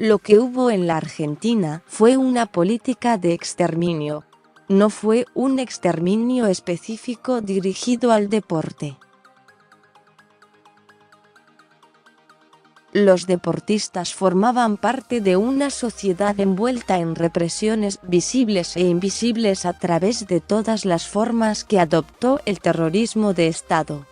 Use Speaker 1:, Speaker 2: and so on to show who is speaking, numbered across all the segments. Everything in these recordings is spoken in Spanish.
Speaker 1: Lo que hubo en la Argentina fue una política de exterminio. No fue un exterminio específico dirigido al deporte. Los deportistas formaban parte de una sociedad envuelta en represiones visibles e invisibles a través de todas las formas que adoptó el terrorismo de Estado.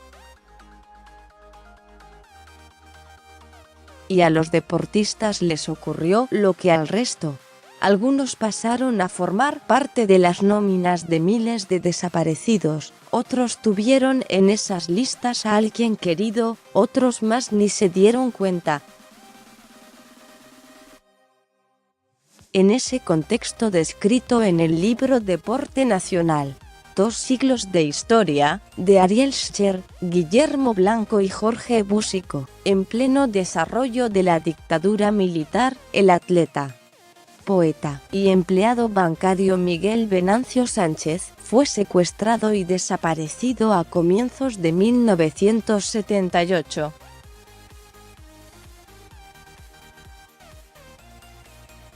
Speaker 1: Y a los deportistas les ocurrió lo que al resto. Algunos pasaron a formar parte de las nóminas de miles de desaparecidos, otros tuvieron en esas listas a alguien querido, otros más ni se dieron cuenta. En ese contexto descrito en el libro Deporte Nacional, 2 siglos de historia, de Ariel Scher, Guillermo Blanco y Jorge Búsico, en pleno desarrollo de la dictadura militar, el atleta, poeta y empleado bancario Miguel Venancio Sánchez fue secuestrado y desaparecido a comienzos de 1978.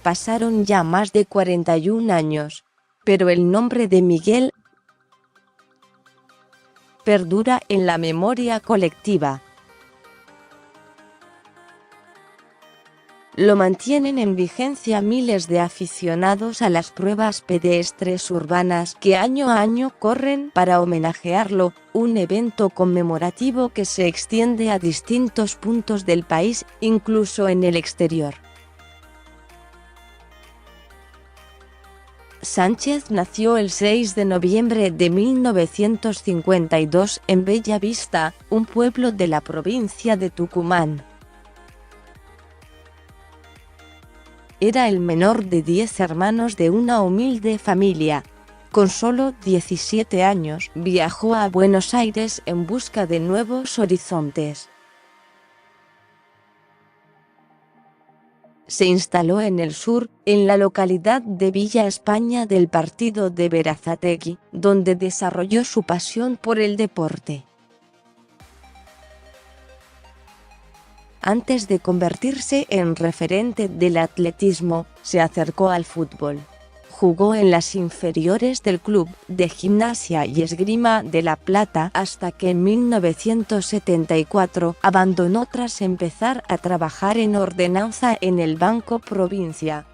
Speaker 1: Pasaron ya más de 41 años, pero el nombre de Miguel perdura en la memoria colectiva. Lo mantienen en vigencia miles de aficionados a las pruebas pedestres urbanas que año a año corren para homenajearlo, un evento conmemorativo que se extiende a distintos puntos del país, incluso en el exterior. Sánchez nació el 6 de noviembre de 1952 en Bella Vista, un pueblo de la provincia de Tucumán. Era el menor de 10 hermanos de una humilde familia. Con solo 17 años, viajó a Buenos Aires en busca de nuevos horizontes. Se instaló en el sur, en la localidad de Villa España del partido de Berazategui, donde desarrolló su pasión por el deporte. Antes de convertirse en referente del atletismo, se acercó al fútbol. Jugó en las inferiores del Club de Gimnasia y Esgrima de La Plata hasta que en 1974 abandonó tras empezar a trabajar en ordenanza en el Banco Provincia.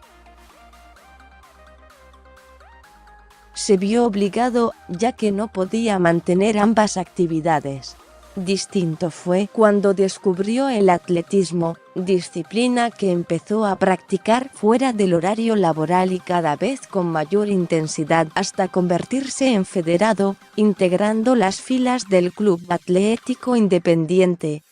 Speaker 1: Se vio obligado, ya que no podía mantener ambas actividades. Distinto fue cuando descubrió el atletismo, disciplina que empezó a practicar fuera del horario laboral y cada vez con mayor intensidad hasta convertirse en federado, integrando las filas del Club Atlético Independiente.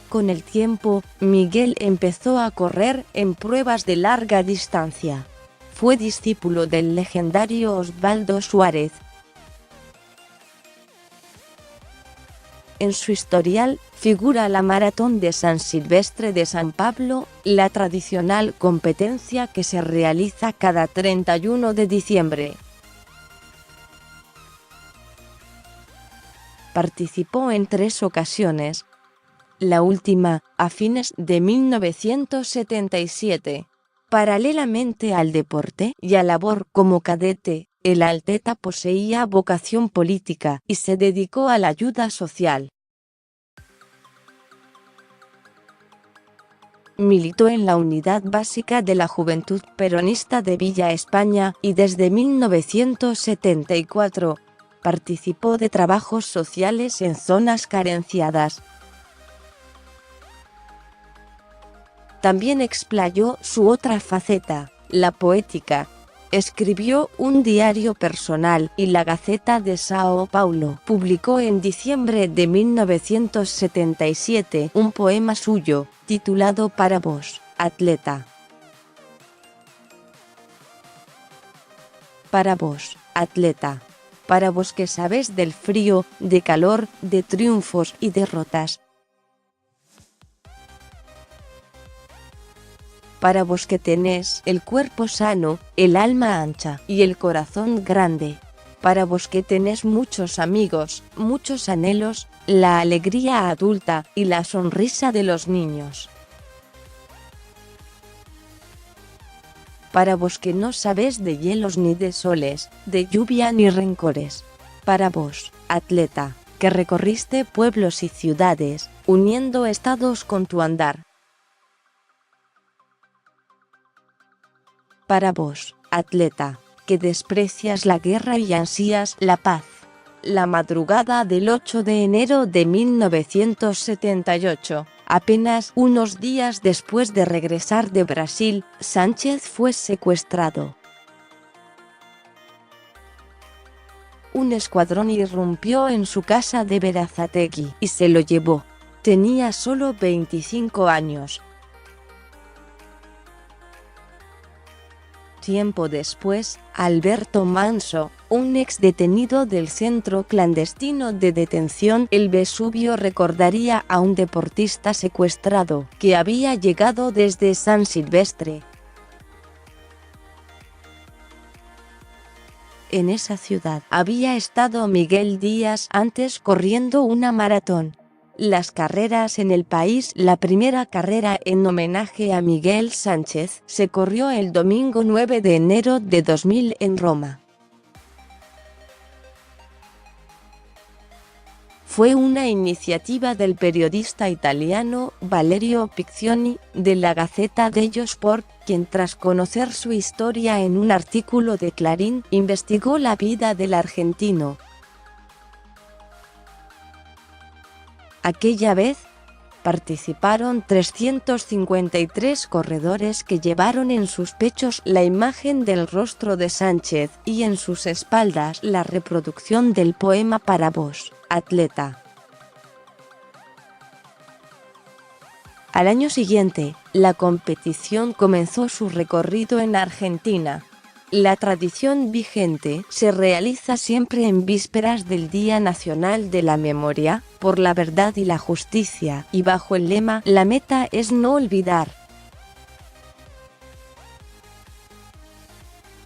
Speaker 1: Con el tiempo, Miguel empezó a correr en pruebas de larga distancia. Fue discípulo del legendario Osvaldo Suárez. En su historial, figura la Maratón de San Silvestre de San Pablo, la tradicional competencia que se realiza cada 31 de diciembre. Participó en 3 ocasiones. La última, a fines de 1977. Paralelamente al deporte y a labor como cadete, el atleta poseía vocación política y se dedicó a la ayuda social. Militó en la Unidad Básica de la Juventud Peronista de Villa España y desde 1974 participó de trabajos sociales en zonas carenciadas. También explayó su otra faceta, la poética. Escribió un diario personal y la Gaceta de Sao Paulo publicó en diciembre de 1977 un poema suyo, titulado Para vos, atleta. Para vos, atleta. Para vos que sabés del frío, de calor, de triunfos y derrotas. Para vos que tenés el cuerpo sano, el alma ancha y el corazón grande. Para vos que tenés muchos amigos, muchos anhelos, la alegría adulta y la sonrisa de los niños. Para vos que no sabés de hielos ni de soles, de lluvia ni rencores. Para vos, atleta, que recorriste pueblos y ciudades, uniendo estados con tu andar. Para vos, atleta, que desprecias la guerra y ansías la paz. La madrugada del 8 de enero de 1978, apenas unos días después de regresar de Brasil, Sánchez fue secuestrado. Un escuadrón irrumpió en su casa de Berazategui y se lo llevó. Tenía solo 25 años. Tiempo después, Alberto Manso, un ex detenido del centro clandestino de detención El Vesubio, recordaría a un deportista secuestrado que había llegado desde San Silvestre. En esa ciudad había estado Miguel Díaz antes corriendo una maratón. Las carreras en el país. La primera carrera en homenaje a Miguel Sánchez se corrió el domingo 9 de enero de 2000 en Roma. Fue una iniciativa del periodista italiano Valerio Piccioni, de la Gazzetta dello Sport, quien tras conocer su historia en un artículo de Clarín, investigó la vida del argentino. Aquella vez, participaron 353 corredores que llevaron en sus pechos la imagen del rostro de Sánchez y en sus espaldas la reproducción del poema Para vos, atleta. Al año siguiente, la competición comenzó su recorrido en Argentina. La tradición vigente se realiza siempre en vísperas del Día Nacional de la Memoria, por la Verdad y la Justicia, y bajo el lema "La meta es no olvidar".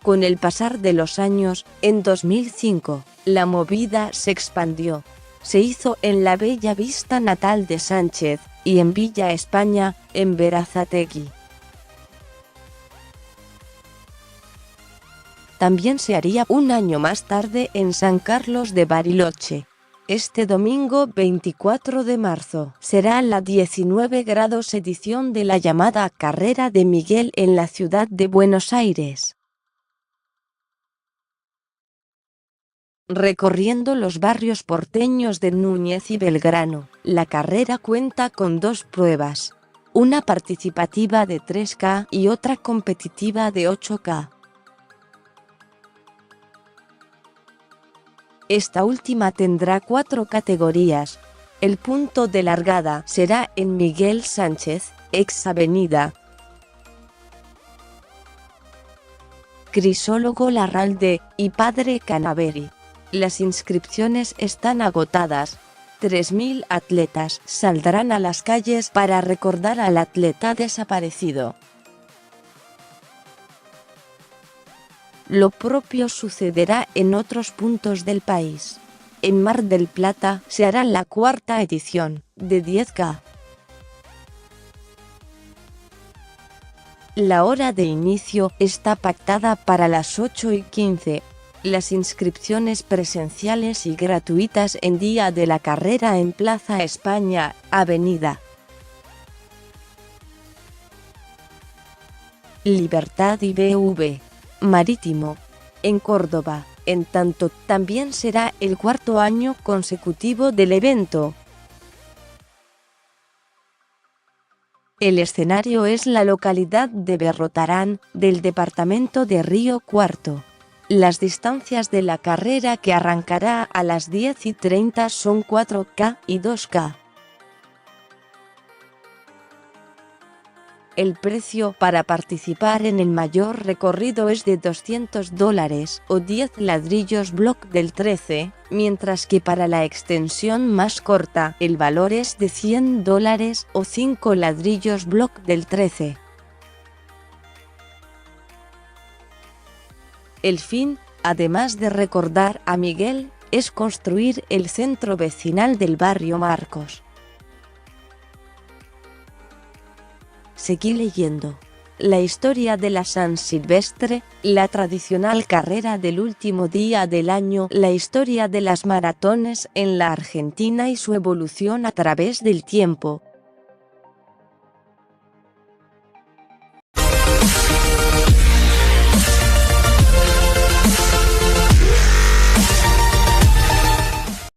Speaker 1: Con el pasar de los años, en 2005, la movida se expandió. Se hizo en la bella vista natal de Sánchez, y en Villa España, en Berazategui. También se haría un año más tarde en San Carlos de Bariloche. Este domingo 24 de marzo será la 19 grados edición de la llamada Carrera de Miguel en la ciudad de Buenos Aires. Recorriendo los barrios porteños de Núñez y Belgrano, la carrera cuenta con dos pruebas, una participativa de 3K y otra competitiva de 8K. Esta última tendrá 4 categorías. El punto de largada será en Miguel Sánchez, ex Avenida Crisólogo Larralde y Padre Canaveri. Las inscripciones están agotadas. 3.000 atletas saldrán a las calles para recordar al atleta desaparecido. Lo propio sucederá en otros puntos del país. En Mar del Plata se hará la 4ª edición, de 10K. La hora de inicio está pactada para las 8:15. Las inscripciones presenciales y gratuitas en día de la carrera en Plaza España, Avenida Libertad y BV Marítimo, en Córdoba. En tanto, también será el 4º año consecutivo del evento. El escenario es la localidad de Berrotarán, del departamento de Río Cuarto. Las distancias de la carrera, que arrancará a las 10:30, son 4K y 2K. El precio para participar en el mayor recorrido es de $200 o 10 ladrillos block del 13, mientras que para la extensión más corta el valor es de $100 o 5 ladrillos block del 13. El fin, además de recordar a Miguel, es construir el centro vecinal del barrio Marcos. Seguí leyendo. La historia de la San Silvestre, la tradicional carrera del último día del año, la historia de las maratones en la Argentina y su evolución a través del tiempo,